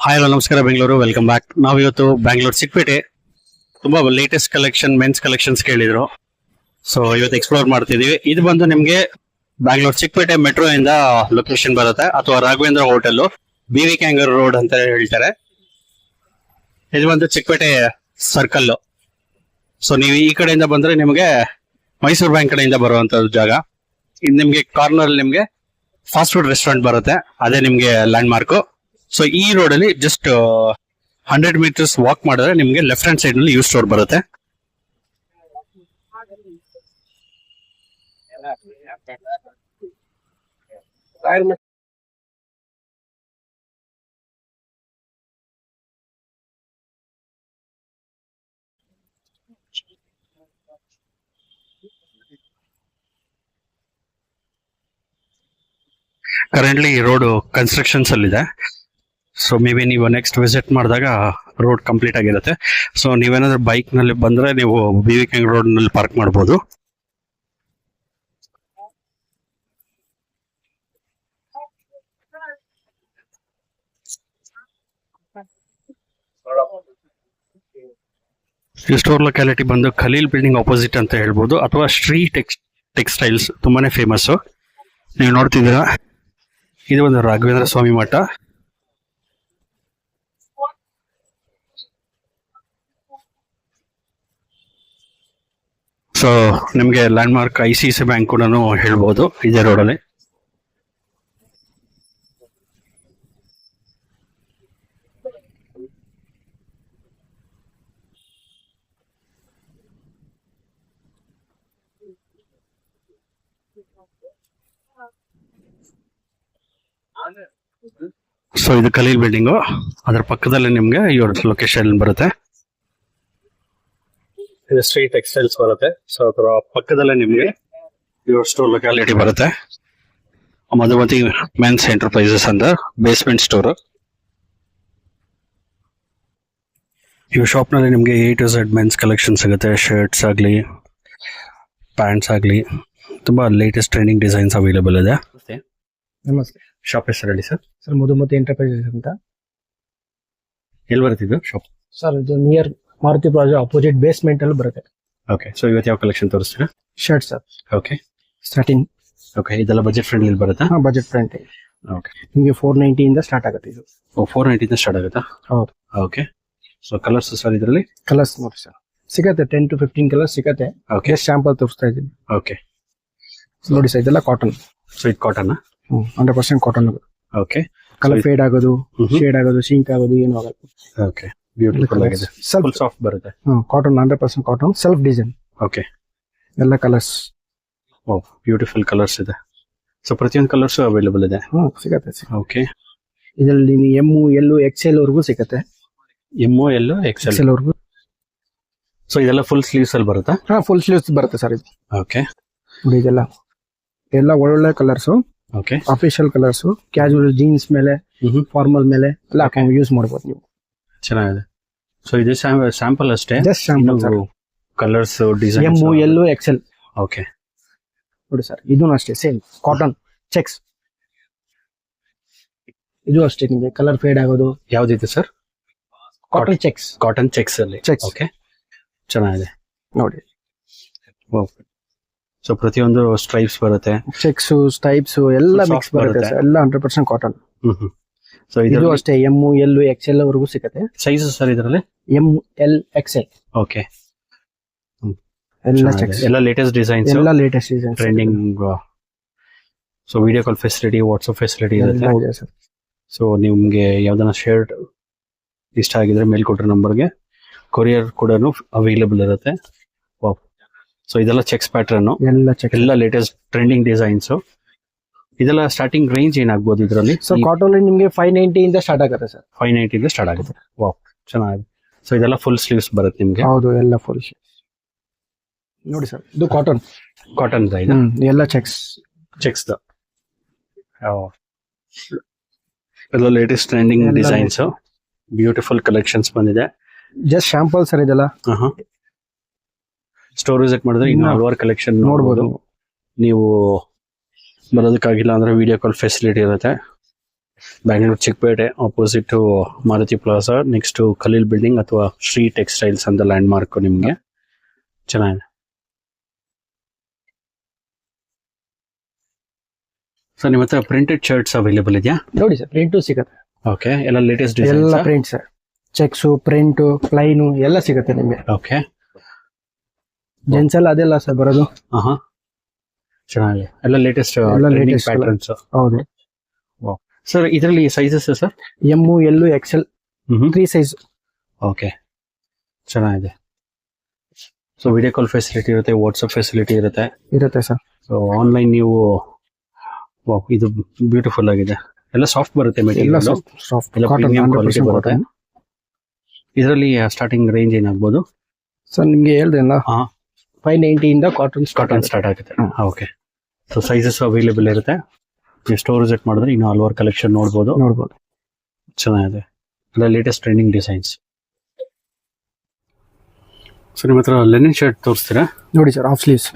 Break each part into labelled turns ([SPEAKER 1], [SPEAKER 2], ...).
[SPEAKER 1] Hi hello ನಮಸ್ಕಾರ Bengaluru, welcome back. ನಾವಿವತ್ತು ಬ್ಯಾಂಗ್ಳೂರ್ ಚಿಕ್ಕಪೇಟೆ ತುಂಬಾ ಲೇಟೆಸ್ಟ್ ಕಲೆಕ್ಷನ್ ಮೆನ್ಸ್ ಕಲೆಕ್ಷನ್ಸ್ ಕೇಳಿದ್ರು. ಸೊ ಇವತ್ತು ಎಕ್ಸ್ಪ್ಲೋರ್ ಮಾಡ್ತಿದೀವಿ. ಇದು ಬಂದು ನಿಮ್ಗೆ ಬ್ಯಾಂಗ್ಳೂರ್ ಚಿಕ್ಕಪೇಟೆ ಮೆಟ್ರೋ ಇಂದ ಲೊಕೇಶನ್ ಬರುತ್ತೆ, ಅಥವಾ ರಾಘವೇಂದ್ರ ಹೋಟೆಲ್, BV ಕ್ಯಾಂಗರ್ ರೋಡ್ ಅಂತ ಹೇಳ್ತಾರೆ. ಇದು ಬಂದು ಚಿಕ್ಕಪೇಟೆ ಸರ್ಕಲ್. ಸೊ ನೀವು ಈ ಕಡೆಯಿಂದ ಬಂದ್ರೆ ನಿಮಗೆ ಮೈಸೂರು ಬ್ಯಾಂಕ್ ಕಡೆಯಿಂದ ಬರುವಂತ ಜಾಗ. ಇದು ನಿಮ್ಗೆ ಕಾರ್ನರ್ ನಿಮ್ಗೆ ಫಾಸ್ಟ್ ಫುಡ್ ರೆಸ್ಟೋರೆಂಟ್ ಬರುತ್ತೆ, ಅದೇ ನಿಮ್ಗೆ ಲ್ಯಾಂಡ್ ಮಾರ್ಕ್. ಸೊ ಈ ರೋಡ್ ಅಲ್ಲಿ ಜಸ್ಟ್ 100 ಮೀಟರ್ಸ್ ವಾಕ್ ಮಾಡಿದ್ರೆ ನಿಮ್ಗೆ ಲೆಫ್ಟ್ ಹ್ಯಾಂಡ್ ಸೈಡ್ ನಲ್ಲಿ ಯೂ ಸ್ಟೋರ್ ಬರುತ್ತೆ. ಕರೆಂಟ್ಲಿ ಈ ರೋಡ್ ಕನ್ಸ್ಟ್ರಕ್ಷನ್ಸ್ ಅಲ್ಲಿ ಇದೆ. ಸೊ ಮೇ ಬಿ ನೀವು ನೆಕ್ಸ್ಟ್ ವಿಸಿಟ್ ಮಾಡಿದಾಗ ರೋಡ್ ಕಂಪ್ಲೀಟ್ ಆಗಿರುತ್ತೆ. ಸೊ ನೀವೇನಾದ್ರೂ ಬೈಕ್ ನಲ್ಲಿ ಬಂದ್ರೆ ನೀವು BV ಕ್ಯಾಂಗರ್ ರೋಡ್ ನಲ್ಲಿ ಪಾರ್ಕ್ ಮಾಡಬಹುದು. ಈ ಸ್ಟೋರ್ ಲೊಕ್ಯಾಲಿಟಿ ಬಂದು ಖಲೀಲ್ ಬಿಲ್ಡಿಂಗ್ ಆಪೋಸಿಟ್ ಅಂತ ಹೇಳ್ಬೋದು, ಅಥವಾ ಶ್ರೀ ಟೆಕ್ಸ್ಟೈಲ್ಸ್ ತುಂಬಾನೇ ಫೇಮಸ್. ನೀವು ನೋಡ್ತಿದ್ದೀರಾ, ಇದು ಒಂದು ರಾಘವೇಂದ್ರ ಸ್ವಾಮಿ ಮಠ. ಸೊ ನಿಮ್ಗೆ ಲ್ಯಾಂಡ್ ಮಾರ್ಕ್ ICICI ಬ್ಯಾಂಕ್ ಕೂಡ ಹೇಳ್ಬೋದು ಇದೇ ರೋಡಲ್ಲಿ. ಸೊ ಇದು ಖಲೀಲ್ ಬಿಲ್ಡಿಂಗು, ಅದರ ಪಕ್ಕದಲ್ಲಿ ನಿಮ್ಗೆ ಇವ್ರ ಲೊಕೇಶನ್ ಬರುತ್ತೆ. ಇದು ಶ್ರೀ ಟೆಕ್ಸ್ಟೈಲ್ಸ್ ಬರುತ್ತೆ. ಸೊ ಅದರ ಪಕ್ಕದಲ್ಲೇ ನಿಮ್ಗೆ ಇವ್ರ ಸ್ಟೋರ್ ಲೊಕ್ಯಾಲಿಟಿ ಬರುತ್ತೆ. ಮಧುಮತಿ ಮೆನ್ಸ್ ಎಂಟರ್ಪ್ರೈಸಸ್ ಅಂತ ಬೇಸ್ಮೆಂಟ್ ಸ್ಟೋರ್. ಈ ಶಾಪ್ ನಲ್ಲಿ ನಿಮ್ಗೆ A to Z men's collection ಸಿಗುತ್ತೆ. ಶರ್ಟ್ಸ್ ಆಗ್ಲಿ, ಪ್ಯಾಂಟ್ಸ್ ಆಗ್ಲಿ, ತುಂಬಾ ಲೇಟೆಸ್ಟ್ ಟ್ರೆಂಡಿಂಗ್ ಡಿಸೈನ್ಸ್ ಅವೈಲೇಬಲ್ ಇದೆ.
[SPEAKER 2] ನಮಸ್ತೆ.
[SPEAKER 1] ಶಾಪ್ ಹೆಸರು ಹೇಳಿ ಸರ್.
[SPEAKER 2] ಸರ್ ಮಧುಮತಿ ಎಂಟರ್ಪ್ರೈಸಸ್ ಅಂತ.
[SPEAKER 1] ಎಲ್ಲಿ ಬರುತ್ತಿದ್ದು ಶಾಪ್?
[SPEAKER 2] ಸರ್ ಇದು near Maruti plaza opposite basement ಅಲ್ಲಿ ಬರುತ್ತೆ.
[SPEAKER 1] ಓಕೆ. ಸೊ ಇವತ್ತು ಯಾವ ಕಲೆಕ್ಷನ್ ತೋರಿಸ್ತೀರಾ?
[SPEAKER 2] Shirt sir.
[SPEAKER 1] Okay.
[SPEAKER 2] Starting.
[SPEAKER 1] Okay. ಇದೆಲ್ಲ ಬಜೆಟ್ ಫ್ರೆಂಡ್ಲಿ ಬರುತ್ತಾ?
[SPEAKER 2] Budget friend.
[SPEAKER 1] ಓಕೆ.
[SPEAKER 2] ನಿಮಗೆ 490 ಇಂದ ಸ್ಟಾರ್ಟ್ ಆಗುತ್ತೆ ಇದು.
[SPEAKER 1] 490 ಇಂದ ಸ್ಟಾರ್ಟ್ ಆಗುತ್ತಾ?
[SPEAKER 2] ಹೌದು.
[SPEAKER 1] ಓಕೆ. ಸೊ ಕಲರ್ಸ್ ಸರ್ ಇದರಲ್ಲಿ?
[SPEAKER 2] ಕಲರ್ಸ್ ನೋಡಿ ಸರ್, ಸಿಗತ್ತೆ 10 to 15 ಕಲರ್ಸ್ ಸಿಗತ್ತೆ.
[SPEAKER 1] ಓಕೆ.
[SPEAKER 2] ಸ್ಯಾಂಪಲ್ ತೋರಿಸ್ತಾ ಇದ್ದೀನಿ.
[SPEAKER 1] ಓಕೆ.
[SPEAKER 2] ನೋಡಿ ಸರ್, ಇದೆಲ್ಲ ಕಾಟನ್.
[SPEAKER 1] ಸೊ ಇದು cotton?
[SPEAKER 2] 100% cotton.
[SPEAKER 1] Okay.
[SPEAKER 2] Colour fade ಆಗೋದು, ಶೇಡ್ ಆಗೋದು, ಸಿಂಕ್ ಆಗೋದು ಏನು ಆಗಲ್ಲ.
[SPEAKER 1] ಓಕೆ. ಬ್ಯೂಟಿಫುಲ್ ಆಗಿದೆ. ಫುಲ್ ಸಾಫ್ಟ್ ಬರುತ್ತೆ.
[SPEAKER 2] Cotton, 100% cotton, self design.
[SPEAKER 1] Okay.
[SPEAKER 2] ಎಲ್ಲ ಕಲರ್ಸ್.
[SPEAKER 1] ಓ, ಬ್ಯೂಟಿಫುಲ್ ಕಲರ್ಸ್ ಇದೆ. ಸೊ ಪ್ರತಿಯೊಂದು ಕಲರ್ಸ್ ಅವೈಲೇಬಲ್ ಇದೆ.
[SPEAKER 2] ಸಿಗತ್ತೆ.
[SPEAKER 1] ಓಕೆ.
[SPEAKER 2] ಇದರಲ್ಲಿ M, L, XL ವರೆಗೂ ಸಿಗತ್ತೆ.
[SPEAKER 1] M, L, XL
[SPEAKER 2] ವರೆಗೂ.
[SPEAKER 1] ಸೊ ಇದೆಲ್ಲ ಫುಲ್ ಸ್ಲೀವ್ಸ್ ಅಲ್ಲಿ ಬರುತ್ತಾ?
[SPEAKER 2] ಫುಲ್ ಸ್ಲೀವ್ಸ್ ಬರುತ್ತೆ ಸರ್ ಇದು.
[SPEAKER 1] ಓಕೆ.
[SPEAKER 2] ಇದೆಲ್ಲ ಎಲ್ಲ ಒಳ್ಳೊಳ್ಳೆ colours.
[SPEAKER 1] Okay.
[SPEAKER 2] Official colours, casual jeans ಮೇಲೆ, ಫಾರ್ಮಲ್ ಮೇಲೆ ಎಲ್ಲ ಯೂಸ್ ಮಾಡಬಹುದು ನೀವು.
[SPEAKER 1] ಚೆನ್ನಾಗಿದೆ. ಸೊ ಇದು ಸ್ಯಾಂಪಲ್ ಅಷ್ಟೇ,
[SPEAKER 2] just sample.
[SPEAKER 1] Colours, design
[SPEAKER 2] M, L, XL.
[SPEAKER 1] Okay.
[SPEAKER 2] ನೋಡಿ ಸರ್, ಇದು ಅಷ್ಟೇ ಸೇಮ್ ಕಾಟನ್ ಚೆಕ್ಸ್. ಇದು ಅಷ್ಟೇ ನಿಮಗೆ ಕಲರ್ ಫೇಡ್ ಆಗೋದು.
[SPEAKER 1] ಯಾವ್ದಿದೆ sir?
[SPEAKER 2] Cotton checks.
[SPEAKER 1] Cotton checks ಅಲ್ಲಿ.
[SPEAKER 2] ಚೆಕ್ಸ್.
[SPEAKER 1] ಓಕೆ. ಚೆನ್ನಾಗಿದೆ
[SPEAKER 2] ನೋಡಿ.
[SPEAKER 1] ಸೊ ಪ್ರತಿಯೊಂದು ಸ್ಟ್ರೈಪ್ಸ್ ಬರುತ್ತೆ,
[SPEAKER 2] ಚೆಕ್ಸ್, ಸ್ಟೈಪ್ಸ್ ಎಲ್ಲ ಮಿಕ್ಸ್ ಬರುತ್ತೆ ಸರ್. ಎಲ್ಲ 100% ಕಾಟನ್.
[SPEAKER 1] ಸೊ
[SPEAKER 2] ಇದು ಅಷ್ಟೇ M, L, XL ವರೆಗೂ ಸಿಗುತ್ತೆ.
[SPEAKER 1] ಸೈಜ್ ಸರ್ ಇದರಲ್ಲಿ?
[SPEAKER 2] M, L, XL.
[SPEAKER 1] ಓಕೆ.
[SPEAKER 2] ಎಲ್ಲ ಚೆಕ್ಸ್,
[SPEAKER 1] ಎಲ್ಲ ಲೇಟೆಸ್ಟ್ ಡಿಸೈನ್ಸ್,
[SPEAKER 2] ಎಲ್ಲ latest design,
[SPEAKER 1] trending. So video call facility, WhatsApp facility ಇರುತ್ತೆ
[SPEAKER 2] ಸರ್.
[SPEAKER 1] ಸೊ ನಿಮ್ಗೆ ಯಾವ್ದನ್ನ ಶರ್ಟ್ ಇಷ್ಟ ಆಗಿದ್ರೆ ಮೇಲ್ ಕೊಟ್ರ ನಂಬರ್ಗೆ ಕೊರಿಯರ್ ಕೂಡ ಅವೈಲೇಬಲ್ ಇರುತ್ತೆ. ಸೊ ಇದೆಲ್ಲ ಚೆಕ್ಸ್ ಪ್ಯಾಟರ್ನ್, ಎಲ್ಲ ಲೇಟೆಸ್ಟ್ ಟ್ರೆಂಡಿಂಗ್ ಡಿಸೈನ್ಸ್. ಇದೆಲ್ಲ ಸ್ಟಾರ್ಟಿಂಗ್ ರೇಂಜ್ ಏನಾಗ್ಬೋದು ಇದರಲ್ಲಿ?
[SPEAKER 2] ಸೊ ಕಾಟನ್ ನಿಮಗೆ 590 ಇಂದ ಸ್ಟಾರ್ಟ್ ಆಗುತ್ತೆ ಸರ್.
[SPEAKER 1] 590 ಇಂದ ಸ್ಟಾರ್ಟ್ ಆಗುತ್ತೆ. ವಾವ್, ಚೆನ್ನಾಗಿದೆ. ಸೊ ಇದೆಲ್ಲ ಫುಲ್ ಸ್ಲೀವ್ಸ್ ಬರುತ್ತೆ ನಿಮ್ಗೆ?
[SPEAKER 2] ಹೌದು, ಎಲ್ಲ ಫುಲ್. ನೋಡಿ ಸರ್, ಇದು ಕಾಟನ್.
[SPEAKER 1] ಕಾಟನ್
[SPEAKER 2] ಎಲ್ಲ ಚೆಕ್ಸ್.
[SPEAKER 1] ಎಲ್ಲ latest trending designs, beautiful collections ಬಂದಿದೆ.
[SPEAKER 2] ಜಸ್ಟ್ ಶಾಂಪಲ್ ಸರ್ ಇದೆಲ್ಲ.
[SPEAKER 1] ಸ್ಟೋರ್ ವಿಸಿಟ್ ಮಾಡಿದ್ರೆ ಇನ್ನು ಹಲವಾರು ಕಲೆಕ್ಷನ್ ನೋಡಬಹುದು. ನೀವು ಬರೋದಕ್ಕಾಗಿಲ್ಲ ಅಂದ್ರೆ ವಿಡಿಯೋ ಕಾಲ್ ಫೆಸಿಲಿಟಿ ಇರುತ್ತೆ. Bangalore Chickpet opposite Maruti plaza next Khaleel building ಅಥವಾ ಶ್ರೀ ಟೆಕ್ಸ್ಟೈಲ್ಸ್ ಅಂತ ಲ್ಯಾಂಡ್ ಮಾರ್ಕ್ ನಿಮ್ಗೆ. ಚೆನ್ನಾಗಿದೆ ಸರ್. ನಿಮ್ಮ ಹತ್ರ ಪ್ರಿಂಟೆಡ್ ಶರ್ಟ್ಸ್ ಅವೈಲೇಬಲ್ ಇದೆಯಾ?
[SPEAKER 2] ನೋಡಿ ಸರ್, ಪ್ರಿಂಟು ಸಿಗುತ್ತೆ.
[SPEAKER 1] ಓಕೆ, ಎಲ್ಲ ಲೇಟೆಸ್ಟ್
[SPEAKER 2] ಎಲ್ಲ
[SPEAKER 1] design.
[SPEAKER 2] Print sir, checks, print, plain ಎಲ್ಲ ಸಿಗುತ್ತೆ ನಿಮಗೆ.
[SPEAKER 1] ಓಕೆ,
[SPEAKER 2] ಜೆಂಟ್ಸ್ ಎಲ್ಲ ಅದೆಲ್ಲ ಸರ್ ಬರೋದು.
[SPEAKER 1] ಹಾ ಚೆನ್ನಾಗಿದೆ, ಎಲ್ಲ ಲೇಟೆಸ್ಟ್
[SPEAKER 2] ಎಲ್ಲ latest
[SPEAKER 1] ಪ್ಯಾಟರ್ನ್ಸ್.
[SPEAKER 2] ಹೌದು
[SPEAKER 1] ಸರ್ ಇದರಲ್ಲಿ sizes sir?
[SPEAKER 2] M, L, XL 3 size.
[SPEAKER 1] Okay, ಚೆನ್ನಾಗಿದೆ. ಸೊ ವಿಡಿಯೋ ಕಾಲ್ ಫೆಸಿಲಿಟಿ ಇರುತ್ತೆ, ವಾಟ್ಸಪ್ ಫೆಸಿಲಿಟಿ ಇರುತ್ತೆ.
[SPEAKER 2] ಇರುತ್ತೆ ಸರ್.
[SPEAKER 1] ಸೊ ಆನ್ಲೈನ್ ನೀವು ಇದು ಬ್ಯೂಟಿಫುಲ್ ಆಗಿದೆ. ಎಲ್ಲ ಸಾಫ್ಟ್ ಬರುತ್ತೆ
[SPEAKER 2] ಎಲ್ಲ
[SPEAKER 1] ಮೆಟೀರಿಯಲ್,
[SPEAKER 2] ಸಾಫ್ಟ್
[SPEAKER 1] ಎಲ್ಲ
[SPEAKER 2] ಕಾಟನ್,
[SPEAKER 1] ಪ್ರೀಮಿಯಂ ಕ್ವಾಲಿಟಿ ಬರುತ್ತೆ. ಇದರಲ್ಲಿ ಸ್ಟಾರ್ಟಿಂಗ್ ರೇಂಜ್ ಏನಾಗ್ಬೋದು
[SPEAKER 2] ಸರ್? ನಿಮ್ಗೆ ಹೇಳ್ದೇನಲ್ಲ,
[SPEAKER 1] ಹಾ
[SPEAKER 2] 590 ಇಂದ ಕಾಟನ್
[SPEAKER 1] ಕಾಟನ್ ಸ್ಟಾರ್ಟ್ ಆಗುತ್ತೆ. ಓಕೆ, ಸೊ ಸೈಜಸ್ ಅವೈಲೇಬಲ್ ಇರುತ್ತೆ. ನೀವು ಸ್ಟೋರ್ ವಿಸಿಟ್ ಮಾಡಿದ್ರೆ ಇನ್ನು ಹಲವಾರು ಕಲೆಕ್ಷನ್ ನೋಡ್ಬೋದು.
[SPEAKER 2] ನೋಡ್ಬೋದು.
[SPEAKER 1] ಚೆನ್ನಾಗಿದೆ, ಎಲ್ಲ ಲೇಟೆಸ್ಟ್ ಟ್ರೆಂಡಿಂಗ್ ಡಿಸೈನ್ಸ್. ಸೊ ನಿಮ್ಮ ಹತ್ರ ಲೆನಿನ್ ಶರ್ಟ್ ತೋರಿಸ್ತೀರಾ?
[SPEAKER 2] ನೋಡಿ sir, half sleeves.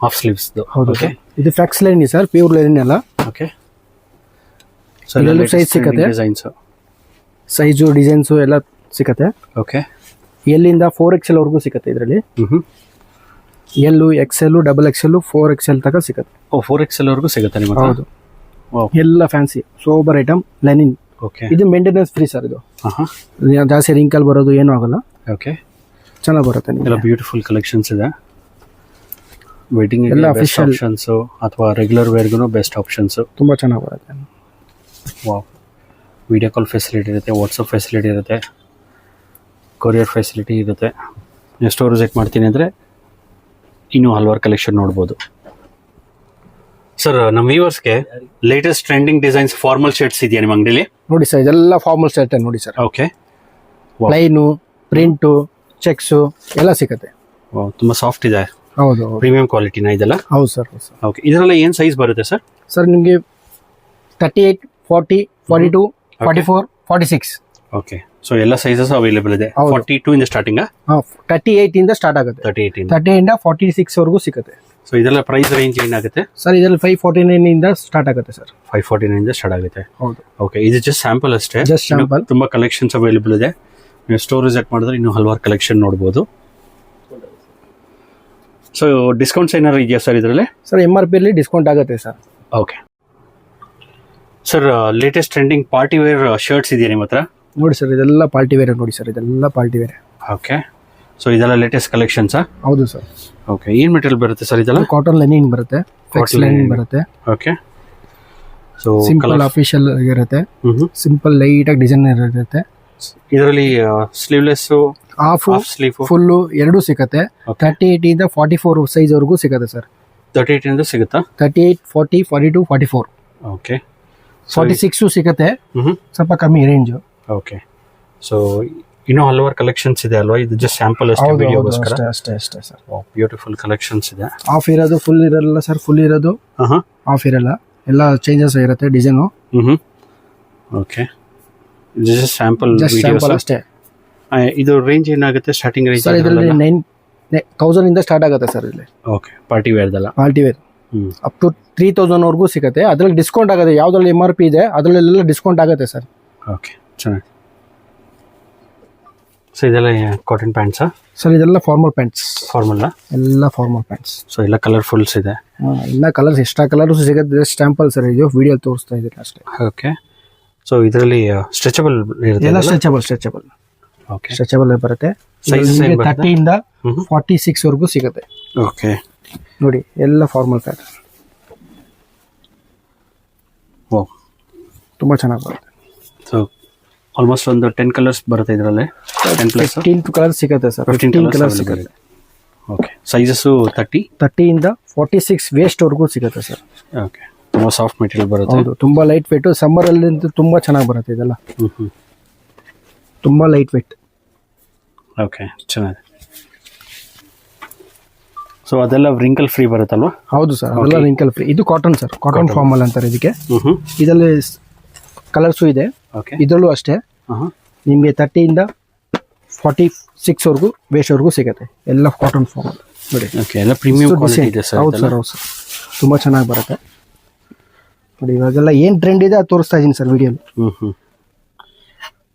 [SPEAKER 1] Half sleeves.
[SPEAKER 2] ಹೌದು
[SPEAKER 1] ಓಕೆ
[SPEAKER 2] ಸರ್, ಇದು flax linen sir, pure linen ಎಲ್ಲ.
[SPEAKER 1] ಓಕೆ, ಸೊ
[SPEAKER 2] ಇದರಲ್ಲೂ size ಸಿಗುತ್ತೆ.
[SPEAKER 1] ಡಿಸೈನ್ಸ್.
[SPEAKER 2] ಸೈಜು, ಡಿಸೈನ್ಸು ಎಲ್ಲ ಸಿಗುತ್ತೆ.
[SPEAKER 1] ಓಕೆ,
[SPEAKER 2] ಎಲ್ಲಿಂದ 4XL ವರೆಗೂ ಸಿಗುತ್ತೆ ಇದರಲ್ಲಿ. L, Excel, double XL, 4XL ತನಕ ಸಿಗುತ್ತೆ.
[SPEAKER 1] ಓ 4XL ವರೆಗೂ ಸಿಗುತ್ತೆ ನಿಮ್ಮ ಹತ್ರ?
[SPEAKER 2] ಹೌದು, ಎಲ್ಲ fancy sober item Lenin.
[SPEAKER 1] Okay,
[SPEAKER 2] ಇದು ಮೇಂಟೆನೆನ್ಸ್ ಫ್ರೀ ಸರ್. ಇದು
[SPEAKER 1] ಆಹಾ
[SPEAKER 2] ಜಾಸ್ತಿ ರಿಂಕಲ್ ಬರೋದು ಏನೂ ಆಗಲ್ಲ.
[SPEAKER 1] ಓಕೆ,
[SPEAKER 2] ಚೆನ್ನಾಗಿ ಬರುತ್ತೆ
[SPEAKER 1] ಎಲ್ಲ
[SPEAKER 2] ನಿಮಗೆ.
[SPEAKER 1] ಬ್ಯೂಟಿಫುಲ್ ಕಲೆಕ್ಷನ್ಸ್ ಇದೆ. ವೆಡ್ಡಿಂಗ್
[SPEAKER 2] ಎಲ್ಲ
[SPEAKER 1] ಬೆಸ್ಟ್
[SPEAKER 2] official.
[SPEAKER 1] ಆಪ್ಷನ್ಸ್ ಅಥವಾ ರೆಗ್ಯುಲರ್ ವೇರ್ಗೂ ಬೆಸ್ಟ್ ಆಪ್ಷನ್ಸ್.
[SPEAKER 2] ತುಂಬಾ ಚೆನ್ನಾಗಿ ಬರುತ್ತೆ.
[SPEAKER 1] ವಾವ್, ವಿಡಿಯೋ ಕಾಲ್ ಫೆಸಿಲಿಟಿ ಇರುತ್ತೆ, ವಾಟ್ಸಪ್ ಫೆಸಿಲಿಟಿ ಇರುತ್ತೆ, ಕೊರಿಯರ್ ಫೆಸಿಲಿಟಿ ಇರುತ್ತೆ. ನೀವು ಸ್ಟೋರ್ ವಿಸಿಟ್ ಮಾಡ್ತೀನಿ ಅಂದರೆ ಇನ್ನೂ ಹಲವಾರು ಕಲೆಕ್ಷನ್ ನೋಡ್ಬೋದು. ಸರ್ ನಮ್ಮ ವ್ಯೂವರ್ಸ್ಗೆ latest trending designs formal shirts ಇದೆಯಾ ನಿಮ್ಮ ಅಂಗಡಿಲಿ?
[SPEAKER 2] ನೋಡಿ ಸರ್, ಇದೆಲ್ಲ ಫಾರ್ಮಲ್ ಶರ್ಟ್ ನೋಡಿ sir.
[SPEAKER 1] Okay,
[SPEAKER 2] plain, print, checks ಎಲ್ಲ ಸಿಗುತ್ತೆ.
[SPEAKER 1] ತುಂಬ ಸಾಫ್ಟ್ ಇದೆ,
[SPEAKER 2] ಹೌದು
[SPEAKER 1] ಪ್ರೀಮಿಯಂ ಕ್ವಾಲಿಟಿನ ಇದೆಲ್ಲ.
[SPEAKER 2] ಹೌದು ಸರ್.
[SPEAKER 1] ಓಕೆ, ಇದರಲ್ಲಿ ಏನು ಸೈಜ್ ಬರುತ್ತೆ ಸರ್?
[SPEAKER 2] ಸರ್ ನಿಮಗೆ 38, 40, 42, 44, 46.
[SPEAKER 1] ಓಕೆ, ಸೊ ಎಲ್ಲ ಸೈಜಸ್ ಅವೈಲೇಬಲ್ ಇದೆ.
[SPEAKER 2] ಹೌದು.
[SPEAKER 1] 42 ಇಂದ ಸ್ಟಾರ್ಟಿಂಗ್,
[SPEAKER 2] 38 ಇಂದ ಸ್ಟಾರ್ಟ್ ಆಗುತ್ತೆ.
[SPEAKER 1] 38 ಇಂದ.
[SPEAKER 2] 30 ಇಂದ 46 ವರೆಗೂ ಸಿಗುತ್ತೆ.
[SPEAKER 1] ಸೊ ಇದೆಲ್ಲ ಪ್ರೈಸ್ ರೇಂಜ್ ಏನಾಗುತ್ತೆ
[SPEAKER 2] ಸರ್? ಇದರಲ್ಲಿ 549 ಇಂದ ಸ್ಟಾರ್ಟ್ ಆಗುತ್ತೆ ಸರ್.
[SPEAKER 1] 549 ಇಂದ ಸ್ಟಾರ್ಟ್ ಆಗುತ್ತೆ.
[SPEAKER 2] ಹೌದು,
[SPEAKER 1] ಓಕೆ, ಇದು ಜಸ್ಟ್ ಸ್ಯಾಂಪಲ್ ಅಷ್ಟೇ.
[SPEAKER 2] Just sample.
[SPEAKER 1] ಇನ್ನು ತುಂಬಾ ಕಲೆಕ್ಷನ್ಸ್ ಅವೈಲೇಬಲ್ ಇದೆ. ನೀವು ಸ್ಟೋರ್ ವಿಸಿಟ್ ಮಾಡಿದ್ರೆ ಇನ್ನೂ ಹಲವಾರು ಕಲೆಕ್ಷನ್ ನೋಡ್ಬೋದು. ಸೊ ಡಿಸ್ಕೌಂಟ್ಸ್ ಏನಾದ್ರು ಇದೆಯಾ ಸರ್ ಇದರಲ್ಲಿ?
[SPEAKER 2] ಸರ್ MRP ಅಲ್ಲಿ ಡಿಸ್ಕೌಂಟ್ ಆಗುತ್ತೆ ಸರ್.
[SPEAKER 1] Okay sir, latest trending party wear shirts ಇದೆಯಾ ನಿಮ್ಮ ಹತ್ರ?
[SPEAKER 2] ನೋಡಿ ಸರ್, ಇದೆಲ್ಲ ಪಾರ್ಟಿ ವೇರ್ ನೋಡಿ ಸರ್, ಇದೆಲ್ಲ ಪಾರ್ಟಿ ವೇರ್.
[SPEAKER 1] ಓಕೆ, ಸೊ ಇದೆಲ್ಲ ಲೇಟೆಸ್ಟ್ ಕಲೆಕ್ಷನ್ಸಾ?
[SPEAKER 2] ಹೌದು ಸರ್.
[SPEAKER 1] ಓಕೆ, ಏನ್ ಮೆಟೀರಿಯಲ್ ಬರುತ್ತೆ ಸರ್ ಇದೆಲ್ಲ?
[SPEAKER 2] ಕಾಟನ್ ಲೆನಿನ್ ಬರುತ್ತೆ, ಫ್ಲೆಕ್ಸ್
[SPEAKER 1] Cotton
[SPEAKER 2] ಲೈನಿಂಗ್
[SPEAKER 1] linen.
[SPEAKER 2] ಬರುತ್ತೆ.
[SPEAKER 1] ಓಕೆ, ಸೊ
[SPEAKER 2] ಸಿಂಪಲ್ ಅಫಿಷಿಯಲ್ ಇರುತ್ತೆ, ಸಿಂಪಲ್ ಲೈಟ್ ಆಗಿ ಡಿಸೈನ್ ಇರುತ್ತೆ.
[SPEAKER 1] ಇದರಲ್ಲಿ sleeveless,
[SPEAKER 2] half,
[SPEAKER 1] half sleeve,
[SPEAKER 2] full ಎರಡೂ ಸಿಗುತ್ತೆ.
[SPEAKER 1] Okay.
[SPEAKER 2] 38 ಇಂದ 44 ಸೈಜ್ ವರೆಗೂ ಸಿಗುತ್ತೆ ಸರ್.
[SPEAKER 1] 38 ಇಂದ ಸಿಗುತ್ತಾ?
[SPEAKER 2] 38, 40, 42, 44,
[SPEAKER 1] ಓಕೆ,
[SPEAKER 2] 46 ಸಿಗುತ್ತೆ. ಸ್ವಲ್ಪ ಕಮ್ಮಿ ರೇಂಜ್.
[SPEAKER 1] ಓಕೆ, ಸೊ ಇನ್ನೂ ಹಲವಾರು ಕಲೆಕ್ಷನ್ಸ್ ಇದೆ ಅಲ್ವಾ? ಇದು ಜಸ್ಟ್ ಸ್ಯಾಂಪಲ್ ಅಷ್ಟೇ ವಿಡಿಯೋಗೋಸ್ಕರ.
[SPEAKER 2] ಅಷ್ಟೇ ಸರ್.
[SPEAKER 1] ಬ್ಯೂಟಿಫುಲ್ ಕಲೆಕ್ಷನ್ಸ್ ಇದೆ.
[SPEAKER 2] ಹಾಫ್ ಇರೋದು, ಫುಲ್ ಇರಲ್ಲ ಸರ್. ಫುಲ್ ಇರೋದು, ಹಾಫ್ ಇರಲ್ಲ, ಎಲ್ಲ ಚೇಂಜಸ್ ಇರುತ್ತೆ design.
[SPEAKER 1] Okay, just sample
[SPEAKER 2] just sample ಅಷ್ಟೇ.
[SPEAKER 1] ಇದು ರೇಂಜ್ ಏನಾಗುತ್ತೆ ಸ್ಟಾರ್ಟಿಂಗ್ ರೇಂಜ್?
[SPEAKER 2] ಸರ್ ಇದರಲ್ಲಿ 9,000 ಇಂದ ಸ್ಟಾರ್ಟ್ ಆಗುತ್ತೆ ಸರ್. ಇಲ್ಲಿ
[SPEAKER 1] ಓಕೆ, ಪಾರ್ಟಿ ವೇರ್ದಲ್ಲ?
[SPEAKER 2] ಪಾರ್ಟಿ ವೇರ್ ಅಪ್ ಟು 3,000 ವರೆಗೂ ಸಿಗುತ್ತೆ. ಅದ್ರಲ್ಲಿ ಡಿಸ್ಕೌಂಟ್ ಆಗುತ್ತೆ. ಯಾವ್ದ್ರಲ್ಲಿ MRP ಇದೆ ಅದರಲ್ಲೆಲ್ಲ ಡಿಸ್ಕೌಂಟ್ ಆಗುತ್ತೆ ಸರ್.
[SPEAKER 1] ಓಕೆ, ಚೆನ್ನಾಗಿ. ಸೊ ಇದೆಲ್ಲ ಕಾಟನ್ ಪ್ಯಾಂಟ್ಸಾ
[SPEAKER 2] ಸರ್? ಇದೆಲ್ಲ ಫಾರ್ಮಲ್ ಪ್ಯಾಂಟ್ಸ್.
[SPEAKER 1] ಫಾರ್ಮಲ್?
[SPEAKER 2] ಎಲ್ಲ ಫಾರ್ಮಲ್ ಪ್ಯಾಂಟ್ಸ್.
[SPEAKER 1] ಸೊ ಎಲ್ಲ ಕಲರ್ಫುಲ್ಸ್ ಇದೆ.
[SPEAKER 2] ಎಲ್ಲ ಕಲರ್ಸ್, ಎಕ್ಸ್ಟ್ರಾ ಕಲರ್ಸ್ ಸಿಗುತ್ತೆ. ಸ್ಯಾಂಪಲ್ ಸರ್, ಇದು ವಿಡಿಯೋ ತೋರಿಸ್ತಾ ಇದ್ದೀನಿ ಅಷ್ಟೇ.
[SPEAKER 1] ಓಕೆ, ಸೊ ಇದರಲ್ಲಿ ಸ್ಟ್ರೆಚಬಲ್
[SPEAKER 2] ಎಲ್ಲ
[SPEAKER 1] ಇರುತ್ತೆ?
[SPEAKER 2] ಸ್ಟ್ರೆಚಬಲ್
[SPEAKER 1] ಓಕೆ,
[SPEAKER 2] ಸ್ಟ್ರೆಚಬಲ್ ಬರುತ್ತೆ.
[SPEAKER 1] Size ಏನ್ ಬರುತ್ತೆ?
[SPEAKER 2] 30 ಇಂದ 46 ವರೆಗೂ ಸಿಗುತ್ತೆ.
[SPEAKER 1] ಓಕೆ,
[SPEAKER 2] ನೋಡಿ ಎಲ್ಲ ಫಾರ್ಮಲ್ ಪ್ಯಾಂಟ್
[SPEAKER 1] ಓ
[SPEAKER 2] ತುಂಬಾ ಚೆನ್ನಾಗಿ ಬರುತ್ತೆ.
[SPEAKER 1] ಸೊ ಆಲ್ಮೋಸ್ಟ್ ಒಂದು 10 ಕಲರ್ಸ್ ಬರುತ್ತೆ ಇದರಲ್ಲಿ. 10 ಪ್ಲಸ್
[SPEAKER 2] 15 ಕಲರ್ ಸಿಗುತ್ತೆ ಸರ್.
[SPEAKER 1] 15
[SPEAKER 2] ಕಲರ್
[SPEAKER 1] ಕಲರ್ಸ್
[SPEAKER 2] ಸಿಗುತ್ತೆ.
[SPEAKER 1] ಓಕೆ, ಸೈಜಸ್ಸು 30
[SPEAKER 2] ಇಂದ 46 ವೇಸ್ಟ್ ವರೆಗೂ ಸಿಗುತ್ತೆ ಸರ್.
[SPEAKER 1] ಓಕೆ, ತುಂಬ ಸಾಫ್ಟ್ ಮೆಟೀರಿಯಲ್ ಬರುತ್ತೆ.
[SPEAKER 2] ಹೌದು, ತುಂಬಾ ಲೈಟ್ ವೇಟ್. ಸಮ್ಮರ್ ಅಲ್ಲಿ ತುಂಬಾ ಚೆನ್ನಾಗಿ ಬರುತ್ತೆ ಇದೆಲ್ಲ. ತುಂಬಾ ಲೈಟ್ ವೇಟ್.
[SPEAKER 1] ಓಕೆ, ಚೆನ್ನಾಗಿದೆ. ಸೊ ಅದೆಲ್ಲ ರಿಂಕಲ್ ಫ್ರೀ ಬರುತ್ತಲ್ವಾ?
[SPEAKER 2] ಹೌದು ಸರ್, ಅದೆಲ್ಲ ರಿಂಕಲ್ ಫ್ರೀ. ಇದು ಕಾಟನ್ ಸರ್, ಕಾಟನ್ ಫಾರ್ಮಲ್ ಅಂತಾರೆ ಇದಕ್ಕೆ. ಇದರಲ್ಲಿ ಕಲರ್ಸು ಇದೆ.
[SPEAKER 1] ಓಕೆ,
[SPEAKER 2] ಇದರಲ್ಲೂ ಅಷ್ಟೇ. ನಿಮಗೆ 30 ಇಂದ 46 ವರೆಗೂ ವೇಸ್ಟ್ ವರೆಗೂ ಸಿಗುತ್ತೆ. ಎಲ್ಲ ಕಾಟನ್ ಫಾರ್ಮಲ್ ನೋಡಿ.
[SPEAKER 1] ಓಕೆ, ಎಲ್ಲ ಪ್ರೀಮಿಯಂ ಕ್ವಾಲಿಟಿ ಇದೆ ಸರ್.
[SPEAKER 2] ಹೌದು ಸರ್, ಹೌದು ಸರ್, ತುಂಬಾ ಚೆನ್ನಾಗಿ ಬರುತ್ತೆ. ನೋಡಿ ಇವಾಗೆಲ್ಲ ಏನ್ ಟ್ರೆಂಡ್ ಇದೆ ಅದು ತೋರಿಸ್ತಾ ಇದೀನಿ ಸರ್ ವಿಡಿಯೋ.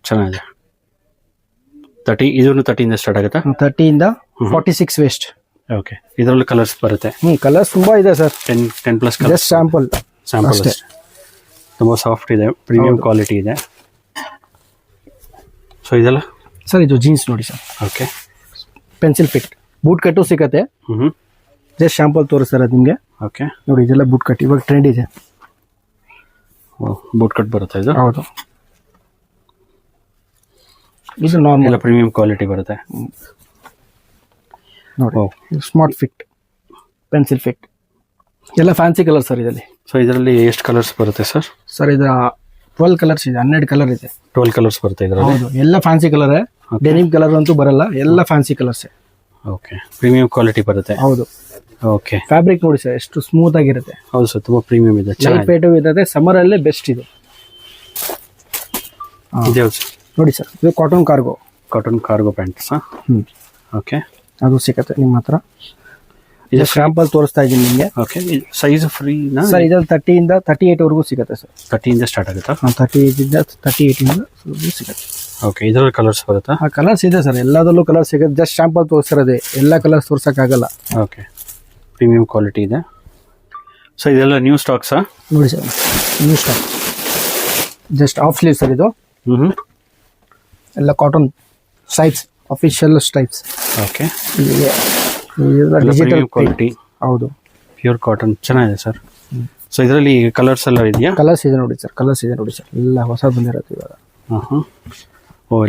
[SPEAKER 1] ಚೆನ್ನಾಗಿದೆ. 30 ಇದನ್ನು 30 ಸ್ಟಾರ್ಟ್ ಆಗುತ್ತಾ?
[SPEAKER 2] 30 ಇಂದ 46 ವೇಸ್ಟ್.
[SPEAKER 1] ಓಕೆ, ಇದರಲ್ಲಿ ಕಲರ್ಸ್ ಬರುತ್ತೆ.
[SPEAKER 2] ಕಲರ್ಸ್ ತುಂಬಾ ಇದೆ sir.
[SPEAKER 1] 10 plus colours.
[SPEAKER 2] Just sample
[SPEAKER 1] ಅಷ್ಟೇ. ತುಂಬಾ ಸಾಫ್ಟ್ ಇದೆ, ಪ್ರೀಮಿಯಂ ಕ್ವಾಲಿಟಿ ಇದೆ. ಸೊ ಇದೆಲ್ಲ
[SPEAKER 2] ಸರ್ ಇದು ಜೀನ್ಸ್ ನೋಡಿ sir.
[SPEAKER 1] Okay,
[SPEAKER 2] pencil fit boot ಕಟ್ಟು ಸಿಗತ್ತೆ. ಜಸ್ಟ್ ಶಾಂಪಲ್ ತೋರಿಸ್ತಾರೆ ನಿಮ್ಗೆ.
[SPEAKER 1] ಓಕೆ,
[SPEAKER 2] ನೋಡಿ ಇದೆಲ್ಲ ಬೂಟ್ ಕಟ್ ಇವಾಗ ಟ್ರೆಂಡ್ ಇದೆ.
[SPEAKER 1] ಬೂಟ್ ಕಟ್ ಬರುತ್ತೆ ಇದು.
[SPEAKER 2] ಹೌದು, ಇದು ನಾರ್ಮಲ್
[SPEAKER 1] ಪ್ರೀಮಿಯಂ ಕ್ವಾಲಿಟಿ ಬರುತ್ತೆ.
[SPEAKER 2] ನೋಡಿ ಸ್ಮಾರ್ಟ್ ಫಿಟ್, ಪೆನ್ಸಿಲ್ ಫಿಟ್ ಎಲ್ಲ ಫ್ಯಾನ್ಸಿ ಕಲರ್ ಸರ್ ಇದರಲ್ಲಿ.
[SPEAKER 1] ಸೊ ಇದರಲ್ಲಿ ಎಷ್ಟು ಕಲರ್ಸ್ ಬರುತ್ತೆ ಸರ್?
[SPEAKER 2] ಸರ್ ಇದು 12 ಕಲರ್ಸ್ ಇದೆ, 12 ಕಲರ್ ಇದೆ.
[SPEAKER 1] 12 ಕಲರ್ಸ್ ಬರುತ್ತೆ ಇದರಲ್ಲಿ.
[SPEAKER 2] ಹೌದು, ಎಲ್ಲ ಫ್ಯಾನ್ಸಿ ಕಲರ್. ಡೆನಿಮ್ ಕಲರ್ ಅಂತೂ ಬರಲ್ಲ, ಎಲ್ಲ fancy colours.
[SPEAKER 1] Okay, premium quality ಬರುತ್ತೆ.
[SPEAKER 2] ಹೌದು.
[SPEAKER 1] ಓಕೆ,
[SPEAKER 2] ಫ್ಯಾಬ್ರಿಕ್ ನೋಡಿ ಸರ್ ಎಷ್ಟು ಸ್ಮೂತ್ ಆಗಿರುತ್ತೆ.
[SPEAKER 1] ಹೌದು ಸರ್, ತುಂಬಾ ಪ್ರೀಮಿಯಂ ಇದೆ.
[SPEAKER 2] ಲೈಟ್ ವೇಟ್ ಇದೆ, ಸಮ್ಮರ್ ಅಲ್ಲೇ ಬೆಸ್ಟ್ ಇದು.
[SPEAKER 1] ಇದೆ
[SPEAKER 2] ನೋಡಿ ಸರ್, ಇದು ಕಾಟನ್ ಕಾರ್ಗೋ
[SPEAKER 1] ಪ್ಯಾಂಟ್ಸ್. ಓಕೆ, ಅದು
[SPEAKER 2] ಸಿಗತ್ತೆ ನಿಮ್ಮ ಹತ್ರ. ಇದು ಸ್ಯಾಂಪಲ್ ತೋರಿಸ್ತಾ ಇದ್ದೀನಿ ನಿಮಗೆ.
[SPEAKER 1] ಓಕೆ, ಸೈಜ್ ಫ್ರೀನಾ
[SPEAKER 2] ಸರ್? ಇದ್ರಲ್ಲಿ 30 ಇಂದ 38 ವರೆಗೂ ಸಿಗುತ್ತೆ ಸರ್.
[SPEAKER 1] 30 ಇಂದ ಸ್ಟಾರ್ಟ್ ಆಗುತ್ತಾ?
[SPEAKER 2] 38 ಇಂದ 38 ಇಂದ ಸಿಗುತ್ತೆ.
[SPEAKER 1] ಓಕೆ, ಇದರಲ್ಲಿ ಕಲರ್ಸ್ ಬರುತ್ತಾ?
[SPEAKER 2] ಕಲರ್ಸ್ ಇದೆ ಸರ್, ಎಲ್ಲದಲ್ಲೂ ಕಲರ್ಸ್ ಸಿಗುತ್ತೆ. ಜಸ್ಟ್ ಸ್ಯಾಂಪಲ್ ತೋರಿಸಿರೋದೆ, ಎಲ್ಲ ಕಲರ್ಸ್ ತೋರ್ಸಕ್ಕಾಗಲ್ಲ.
[SPEAKER 1] ಓಕೆ, ಪ್ರೀಮಿಯಂ ಕ್ವಾಲಿಟಿ ಇದೆ. ಸೊ ಇದೆಲ್ಲ ನ್ಯೂ ಸ್ಟಾಕ್ಸಾ?
[SPEAKER 2] ನೋಡಿ ಸರ್, new stock. Just half sleeve sir ಇದು. ಎಲ್ಲ cotton stripes, official stripes.
[SPEAKER 1] Okay,
[SPEAKER 2] digital
[SPEAKER 1] quality.
[SPEAKER 2] ಹೌದು,
[SPEAKER 1] ಪ್ಯೂರ್ ಕಾಟನ್. ಚೆನ್ನಾಗಿದೆ ಸರ್. ಸೊ ಇದರಲ್ಲಿ ಕಲರ್ಸ್ ಎಲ್ಲ ಇದೆಯಾ?
[SPEAKER 2] ಕಲರ್ಸ್ ಇದೆ ನೋಡಿ ಸರ್, ಎಲ್ಲ ಹೊಸ ಬಂದಿರುತ್ತೆ ಇವಾಗ.